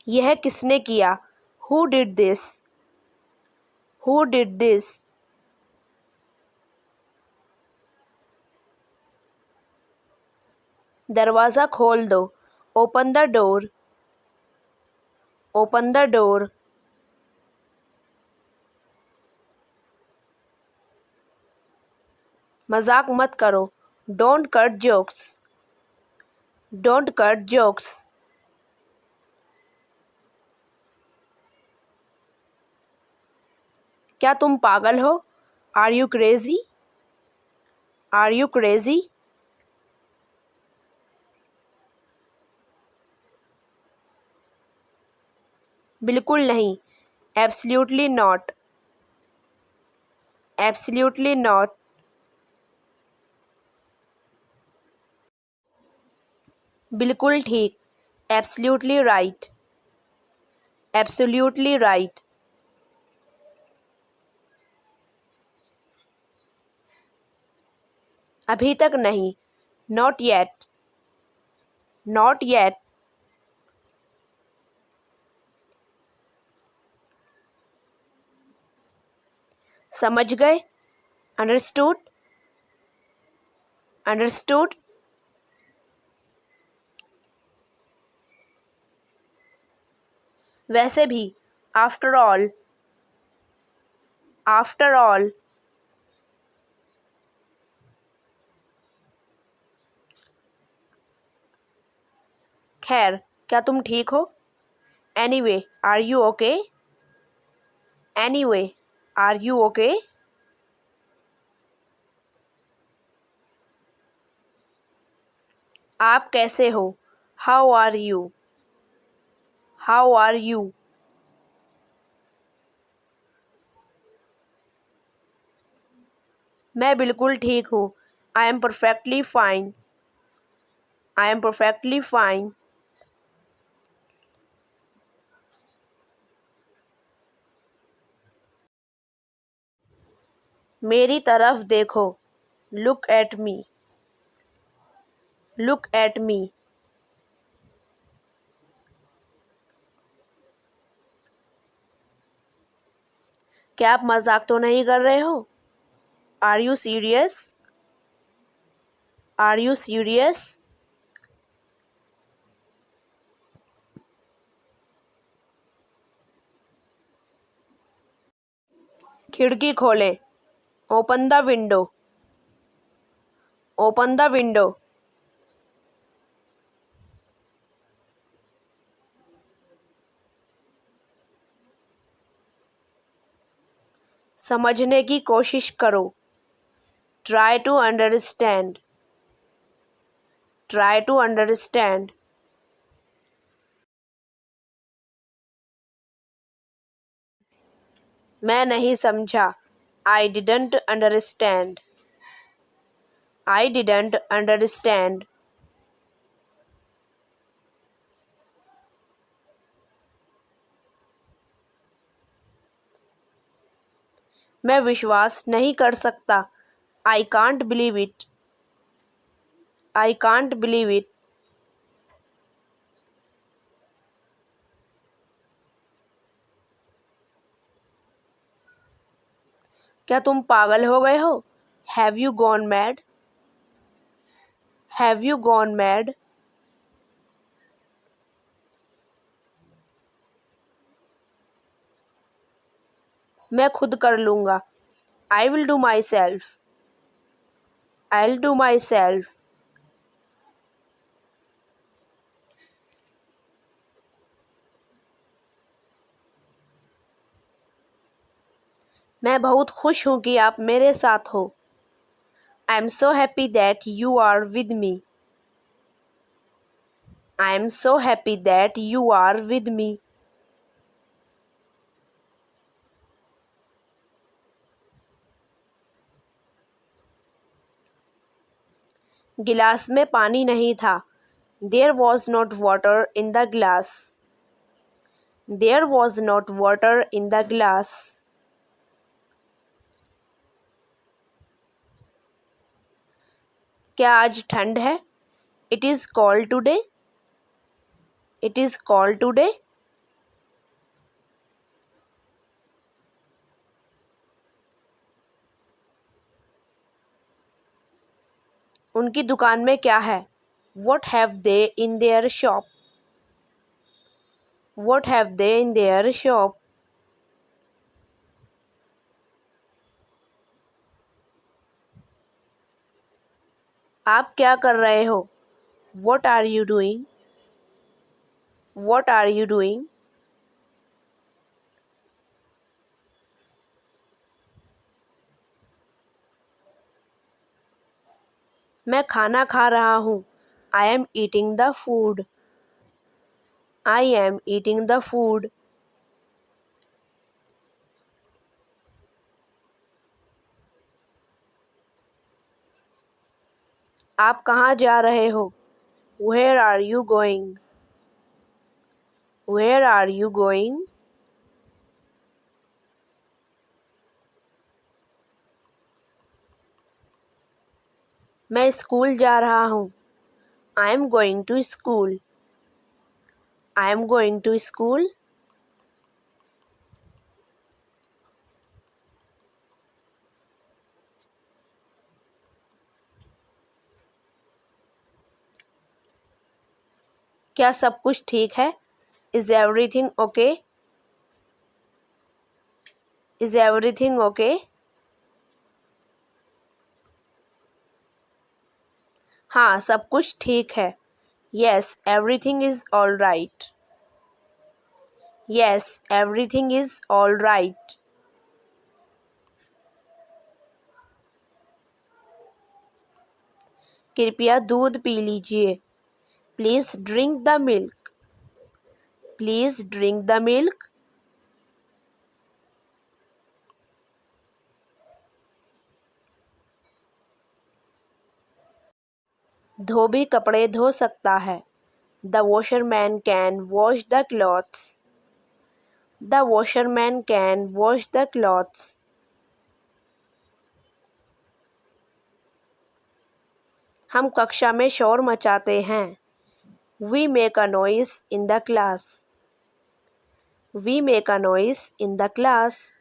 यह किसने किया? Who did this? Who did this? दरवाज़ा खोल दो. Open the door. Open the door. मजाक मत करो. Don't cut jokes. Don't cut jokes. क्या तुम पागल हो? Are you crazy? Are you crazy? बिल्कुल नहीं. Absolutely not. Absolutely not. बिल्कुल ठीक. Absolutely right. Absolutely right. अभी तक नहीं. Not yet. Not yet. समझ गए? Understood. Understood. वैसे भी. After all. After all. खैर, क्या तुम ठीक हो? Anyway, are you okay? Anyway, are you okay? आप कैसे हो? How are you? How are you? मैं बिल्कुल ठीक हूँ. I am perfectly fine. I am perfectly fine. मेरी तरफ देखो. Look at me. Look at me. क्या आप मजाक तो नहीं कर रहे हो? Are you serious? Are you serious? खिड़की खोलें. Open the window. Open the window. समझने की कोशिश करो. Try to understand. Try to understand. मैं नहीं समझा. I didn't understand. I didn't understand. मैं विश्वास नहीं कर सकता. I can't believe it. I can't believe it. क्या तुम पागल हो गए हो? Have you gone mad? Have you gone mad? मैं खुद कर लूँगा. I will do myself. I'll do myself. मैं बहुत खुश हूँ कि आप मेरे साथ हो. I am so happy that you are with me. I am so happy that you are with me. गिलास में पानी नहीं था. There was not water in the glass. There was not water in the glass. क्या आज ठंड है? It is cold today. It is cold today. उनकी दुकान में क्या है? What have they in their shop? What have they in their shop? आप क्या कर रहे हो? What are you doing? What are you doing? मैं खाना खा रहा हूँ. I am eating the food. I am eating the food. आप कहाँ जा रहे हो? Where are you going? Where are you going? मैं स्कूल जा रहा हूँ. I am going to school. I am going to school. क्या सब कुछ ठीक है? Is everything okay? Is everything okay? हाँ, सब कुछ ठीक है. Yes, everything is all right. Yes, everything is all right. कृपया दूध पी लीजिए. Please drink the milk. Please drink the milk. धोबी कपड़े धो सकता है. The washerman can wash the clothes. The washerman can wash the clothes. हम कक्षा में शोर मचाते हैं. We make a noise in the class. We make a noise in the class.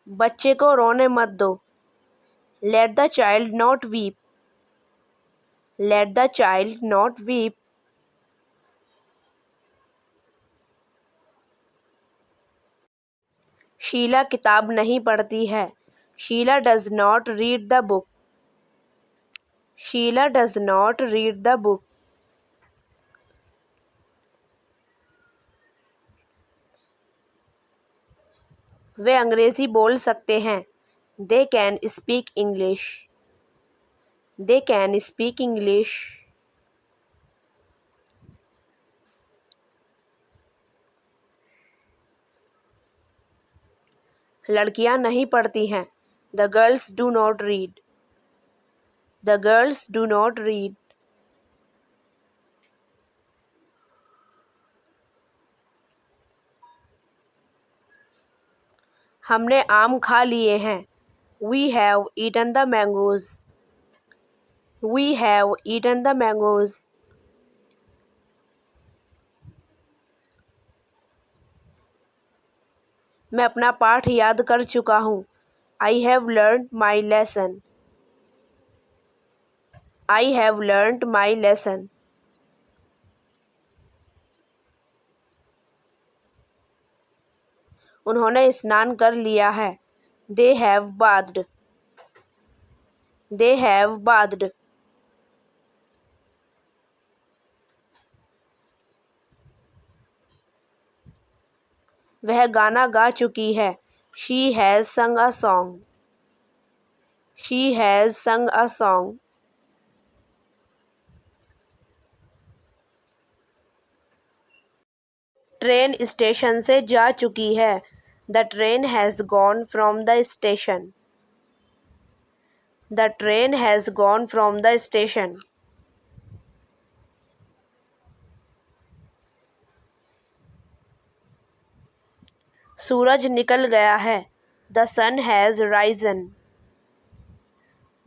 बच्चे को रोने मत दो. Let the child not weep. Let the child not weep. Sheila किताब नहीं पढ़ती है. Sheila does not read the book. Sheila does not read the book. वे अंग्रेज़ी बोल सकते हैं. They can speak English. They can speak English. लड़कियां नहीं पढ़ती हैं. The girls do not read. The girls do not read. हमने आम खा लिए हैं. We have eaten the mangoes. We have eaten the mangoes. मैं अपना पाठ याद कर चुका हूँ. I have learnt my lesson. I have learnt my lesson. उन्होंने स्नान कर लिया है. They have bathed. They have bathed. वह गाना गा चुकी है. She has sung a song. She has sung a song. Train station से जा चुकी है. The train has gone from the station. The train has gone from the station. सूरज निकल गया है. The sun has risen.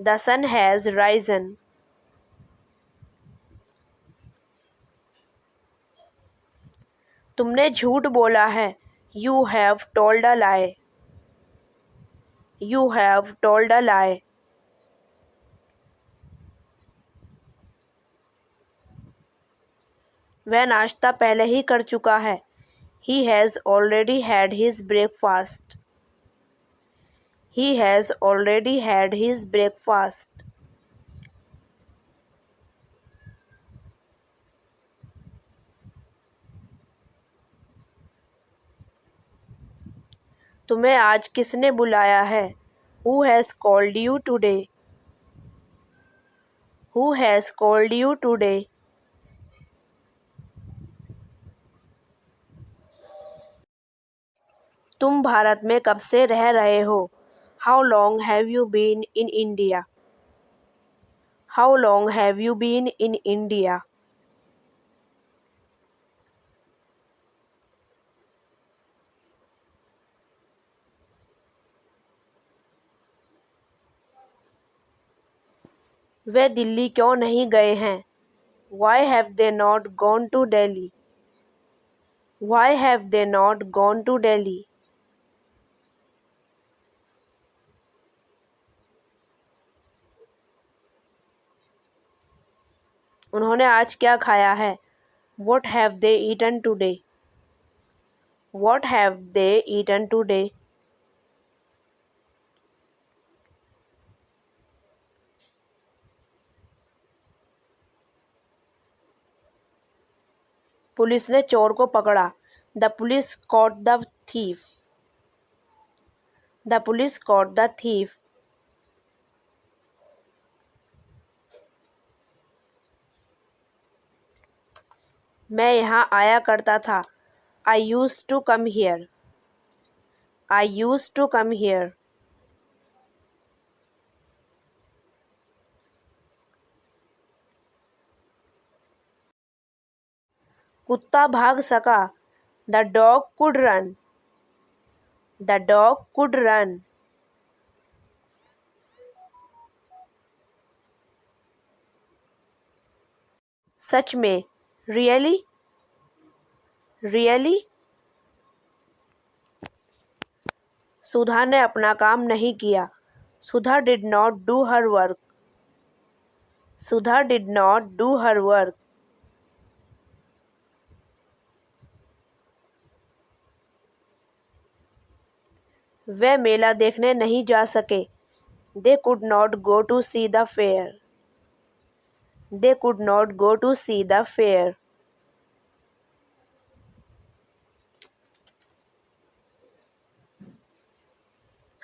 The sun has risen. तुमने झूठ बोला है. You have told a lie. You have told a lie. वह नाश्ता पहले ही कर चुका है. He has already had his breakfast. He has already had his breakfast. तुम्हें आज किसने बुलाया है? Who has called you today? Who has called you today? तुम भारत में कब से रह रहे हो? How long have you been in India? How long have you been in India? वे दिल्ली क्यों नहीं गए हैं? Why have they not gone to Delhi? Why have they not gone to Delhi? उन्होंने आज क्या खाया है? What have they eaten today? What have they eaten today? Police ने चोर को पकड़ा. The police caught the thief. The police caught the thief. मैं यहाँ आया करता था. I used to come here. I used to come here. कुत्ता भाग सका. The dog could run. The dog could run. सच में. Really? Really? सुधा ने अपना काम नहीं किया. सुधा did not do her work. Sudha did not do her work. वे मेला देखने नहीं जा सके. They could not go to see the fair. They could not go to see the fair.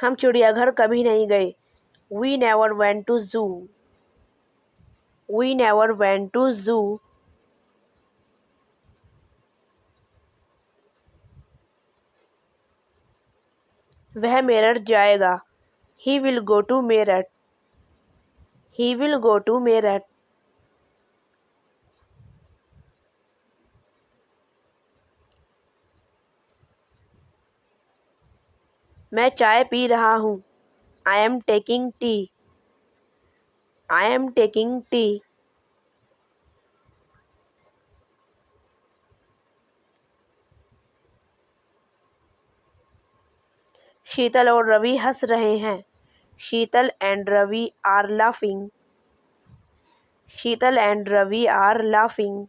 हम चिड़ियाघर कभी नहीं गए. We never went to zoo. We never went to zoo. वह मेरठ जाएगा. He will go to Meerut. He will go to Meerut. मैं चाय P रहा हूँ. I am taking tea. I am taking tea. शीतल और रवि हंस रहे हैं. शीतल and Ravi are laughing. Sheetal and Ravi are laughing.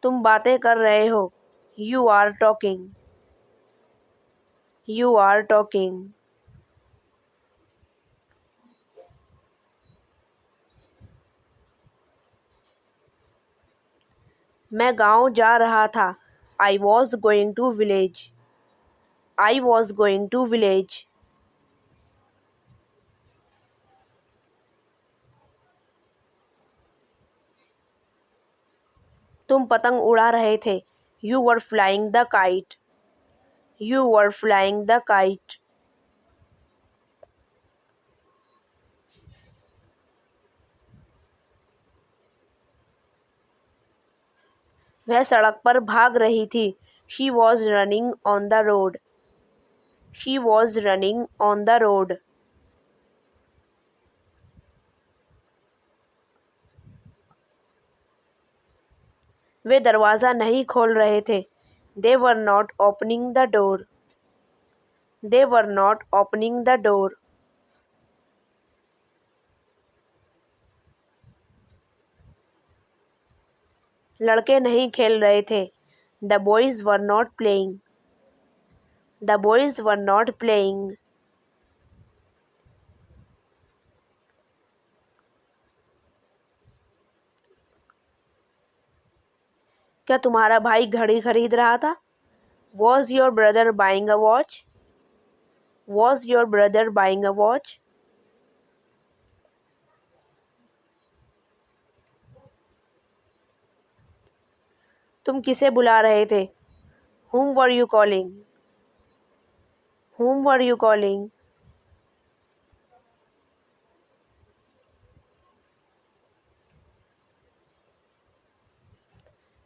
तुम बातें कर रहे हो. You are talking. You are talking. मैं गांव जा रहा था. I was going to village. I was going to village. तुम पतंग उड़ा रहे थे. You were flying the kite. You were flying the kite. वह सड़क पर भाग रही थी. She was running on the road. She was running on the road. वे दरवाज़ा नहीं खोल रहे थे। They were not opening the door. They were not opening the door. लड़के नहीं खेल रहे थे। The boys were not playing. The boys were not playing. क्या तुम्हारा भाई घड़ी खरीद रहा था? Was your brother buying a watch? Was your brother buying a watch? तुम किसे बुला रहे थे? Whom were you calling? Whom were you calling?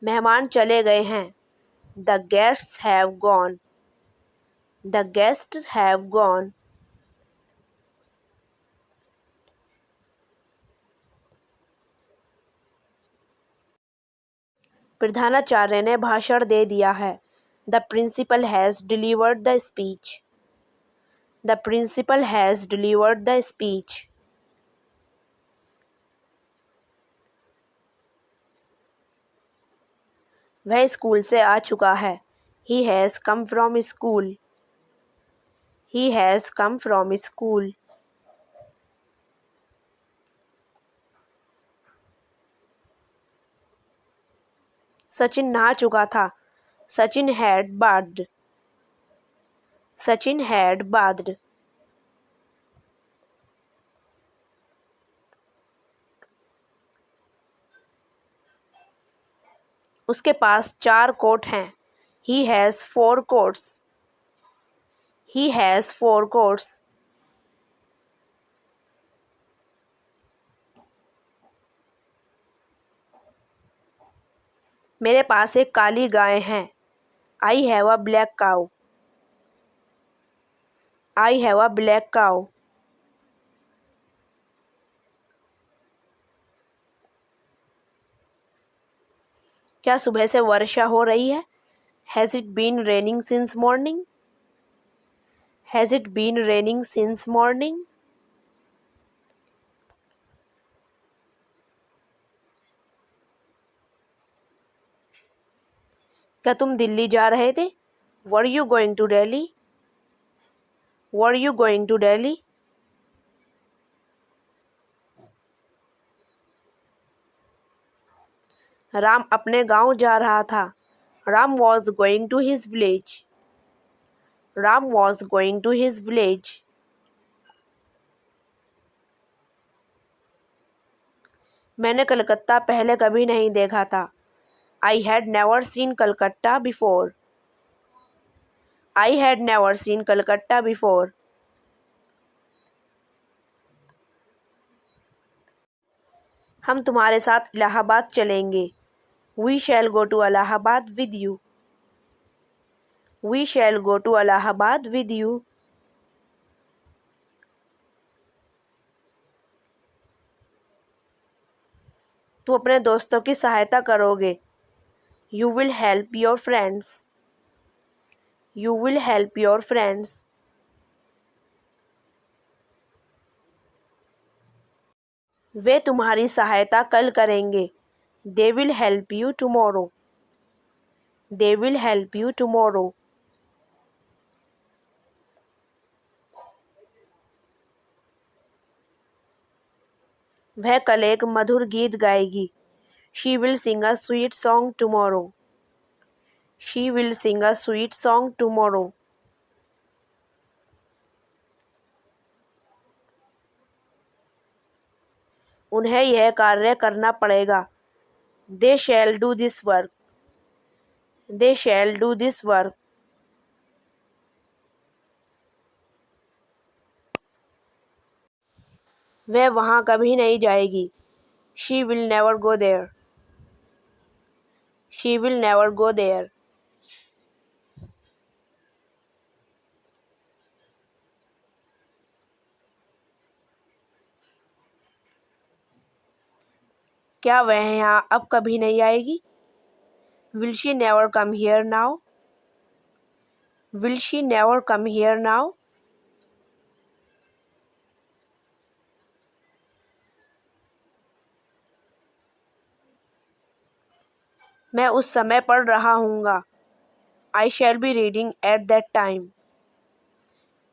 मेहमान चले गए हैं। The guests have gone. The guests have gone. प्रधानाचार्य ने भाषण दे दिया है। The principal has delivered the speech. The principal has delivered the speech. वह स्कूल से आ चुका है। He has come from school. He has come from school. Sachin नहा चुका था। Sachin had bathed. Sachin had bathed. उसके पास 4 कोट हैं। He has 4 coats. He has 4 coats. मेरे पास एक काली गाय है। I have a black cow. I have a black cow. क्या सुबह से वर्षा हो रही है? Has it been raining since morning? Has it been raining since morning? क्या तुम दिल्ली जा रहे थे? Were you going to Delhi? Were you going to Delhi? Ram अपने गांव जा रहा था। Ram was going to his village. Ram was going to his village. मैंने कलकत्ता पहले कभी नहीं देखा था। I had never seen Calcutta before. I had never seen Calcutta before. हम तुम्हारे साथ इलाहाबाद चलेंगे। We shall go to Allahabad with you. We shall go to Allahabad with you. तुम अपने दोस्तों की सहायता करोगे। You will help your friends. You will help your friends. वे तुम्हारी सहायता कल करेंगे। They will help you tomorrow. They will help you tomorrow. वह कल एक मधुर गीत गाएगी। She will sing a sweet song tomorrow. She will sing a sweet song tomorrow. उन्हें यह कार्य करना पड़ेगा। They shall do this work. They shall do this work. वह वहाँ कभी नहीं जाएगी। She will never go there. She will never go there. क्या वह यहाँ अब कभी नहीं आएगी? Will she never come here now? Will she never come here now? मैं उस समय पढ़ रहा हूँगा. I shall be reading at that time.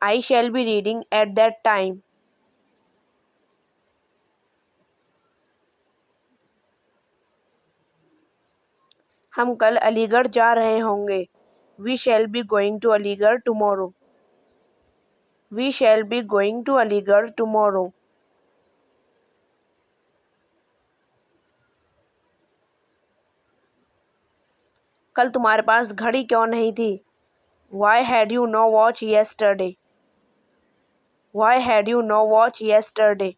I shall be reading at that time. हम कल अलीगढ़ जा रहे होंगे. We shall be going to Aligarh tomorrow. We shall be going to Aligarh tomorrow. कल तुम्हारे पास घड़ी क्यों नहीं थी? Why had you no watch yesterday? Why had you no watch yesterday?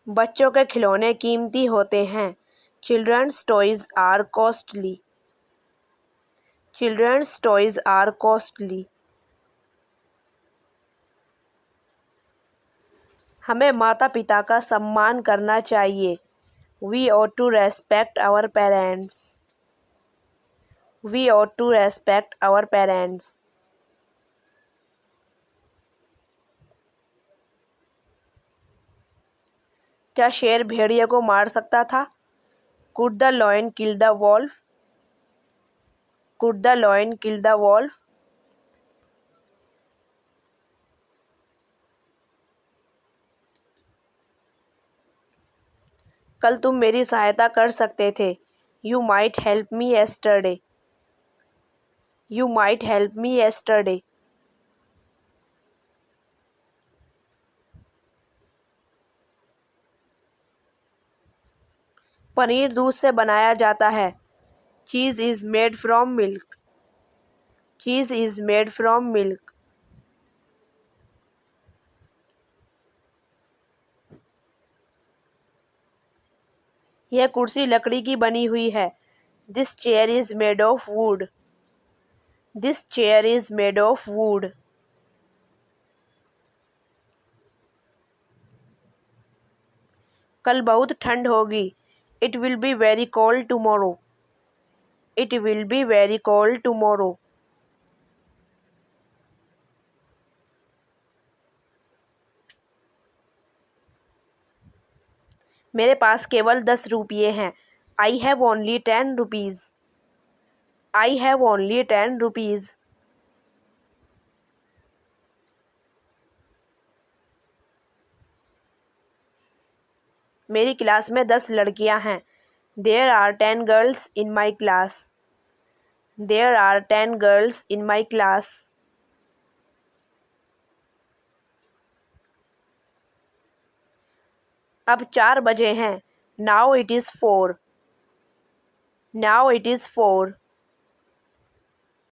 बच्चों के खिलौने कीमती होते हैं. Children's toys are costly. Children's toys are costly. हमें माता पिता का सम्मान करना चाहिए. We ought to respect our parents. We ought to respect our parents. क्या शेर भेड़िए को मार सकता था? Could the lion kill the wolf? Could the lion kill the wolf? कल तुम मेरी सहायता कर सकते थे. You might help me yesterday. You might help me yesterday. Paneer दूध से बनाया जाता है. Cheese is made from milk. Cheese is made from milk. यह कुर्सी लकड़ी की बनी हुई है. This chair is made of wood. This chair is made of wood. कल बहुत ठंड होगी. It will be very cold tomorrow. It will be very cold tomorrow. मेरे पास केवल 10 रुपये हैं. I have only 10 rupees. I have only 10 rupees. मेरी class में 10 लड़कियां हैं. There are 10 girls in my class. There are 10 girls in my class. अब 4 बजे हैं. Now it is 4. Now it is 4.